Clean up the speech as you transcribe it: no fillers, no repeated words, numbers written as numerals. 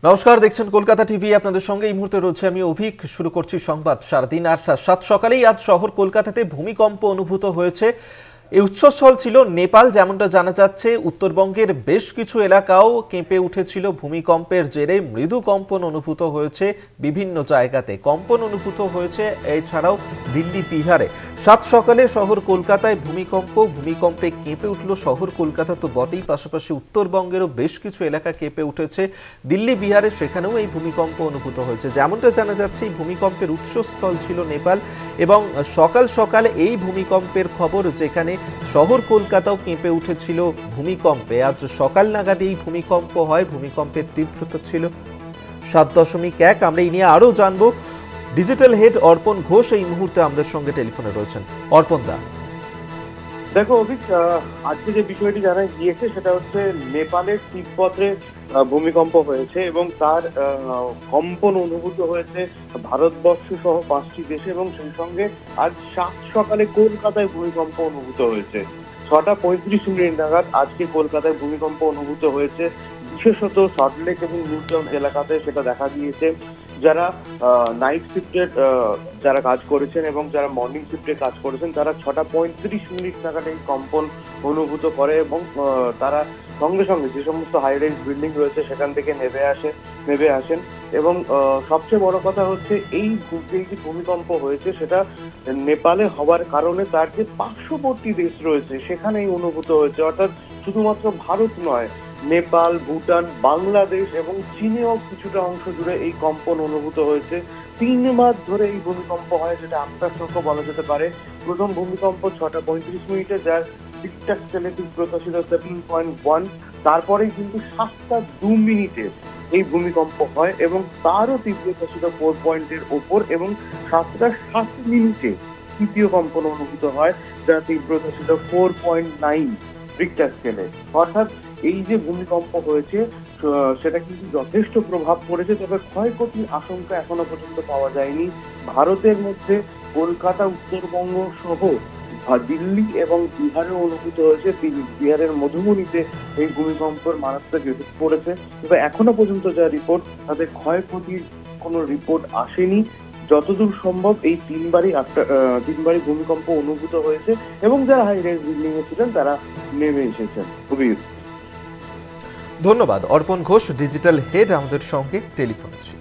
নমস্কার, দেখছেন কলকাতা টিভি। আপনাদের সঙ্গে এই মুহূর্তে রয়েছে আমি অভিক। শুরু করছি সংবাদ সারাদিন। আর সাত সকালেই আজ শহর কলকাতাতে ভূমিকম্প অনুভূত হয়েছে। এই উৎসস্থল ছিল নেপাল, যেমনটা জানা যাচ্ছে। উত্তরবঙ্গের বেশ কিছু এলাকাও কেঁপে উঠেছিল ভূমিকম্পের জেরে। মৃদু কম্পন অনুভূত হয়েছে বিভিন্ন জায়গাতে, কম্পন অনুভূত হয়েছে এছাড়াও দিল্লি, বিহারে। সাত সকালে শহর কলকাতায় ভূমিকম্পে কেঁপে উঠল শহর কলকাতা তো বটেই, পাশাপাশি উত্তরবঙ্গেরও বেশ কিছু এলাকা কেঁপে উঠেছে। দিল্লি, বিহারে সেখানেও এই ভূমিকম্প অনুভূত হয়েছে। যেমনটা জানা যাচ্ছে, এই ভূমিকম্পের উৎসস্থল ছিল নেপাল এবং সকাল সকালে এই ভূমিকম্পের খবর, যেখানে শহর কলকাতাও কেঁপে উঠেছিল ভূমিকম্পে। আজ সকাল নাগাদ এই ভূমিকম্প হয়। ভূমিকম্পের তীব্রতা ছিল 7.1। আমরা এই নিয়ে আরো জানবো। ডিজিটাল হেড অর্পণ ঘোষ এই মুহূর্তে আমাদের সঙ্গে টেলিফোনে রয়েছেন। অর্পণ দা, দেখো অভিক, আজকে যে বিষয়টি জানা গিয়েছে সেটা হচ্ছে নেপালের তিব্বতে ভূমিকম্প হয়েছে এবং তার কম্পন অনুভূত হয়েছে ভারতবর্ষ সহ 5টি দেশে, এবং সেই সঙ্গে আজ সাত সকালে কলকাতায় ভূমিকম্প অনুভূত হয়েছে। 6:35 নাগাদ আজকে কলকাতায় ভূমিকম্প অনুভূত হয়েছে। বিশেষত সল্টলেক এবং নিউ টাউন এলাকাতে সেটা দেখা গিয়েছে। যারা নাইট শিফটের যারা কাজ করেছেন এবং যারা মর্নিং শিফটে কাজ করেছেন, তারা 6:35 নাগাদ এই কম্পন অনুভূত করে এবং তারা সঙ্গে সঙ্গে যে সমস্ত হাই রাইজ বিল্ডিং রয়েছে সেখান থেকে নেমে আসেন। এবং সবচেয়ে বড় কথা হচ্ছে, এই যে ভূমিকম্প হয়েছে সেটা নেপালে হওয়ার কারণে তার যে পার্শ্ববর্তী দেশ রয়েছে সেখানে এই অনুভূত হয়েছে। অর্থাৎ শুধুমাত্র ভারত নয়, নেপাল, ভুটান, বাংলাদেশ এবং চীনেও কিছুটা অংশ জুড়ে এই কম্পন অনুভূত হয়েছে। 3 মাস ধরে এই ভূমিকম্প হয়, যেটা আত্মাসক্য বলা যেতে পারে। প্রথম ভূমিকম্প 6:35, যার রিক্টার স্কেলে তীব্রতা ছিল 7.1। তারপরেই কিন্তু 7:02 এই ভূমিকম্প হয় এবং তারও তীব্রতা ছিল 4 পয়েন্টের ওপর, এবং 7:07 তৃতীয় কম্পন অনুভূত হয়, যার তীব্রতা ছিল 4.9 রিক্টার স্কেলে। অর্থাৎ এই যে ভূমিকম্প হয়েছে সেটা কিন্তু যথেষ্ট প্রভাব পড়েছে, তবে ক্ষয়ক্ষতির আশঙ্কা এখনো পর্যন্ত পাওয়া যায়নি। ভারতের মধ্যে কলকাতা, উত্তরবঙ্গ সহ দিল্লি এবং বিহারে অনুভূত হয়েছে। বিহারের মধুবনীতে এই ভূমিকম্পের মারাত্মক এফেক্ট পড়েছে। তবে এখনো পর্যন্ত যা রিপোর্ট, তাদের ক্ষয়ক্ষতির কোনো রিপোর্ট আসেনি। যতদূর সম্ভব এই তিনবারই ভূমিকম্প অনুভূত হয়েছে এবং যারা হাই রাইজ বিল্ডিং এ ছিলেন তারা নেমে এসেছেন। খুবই ধন্যবাদ অর্পণ ঘোষ, ডিজিটাল হেড আমাদের সঙ্গে টেলিফোনে ছিল।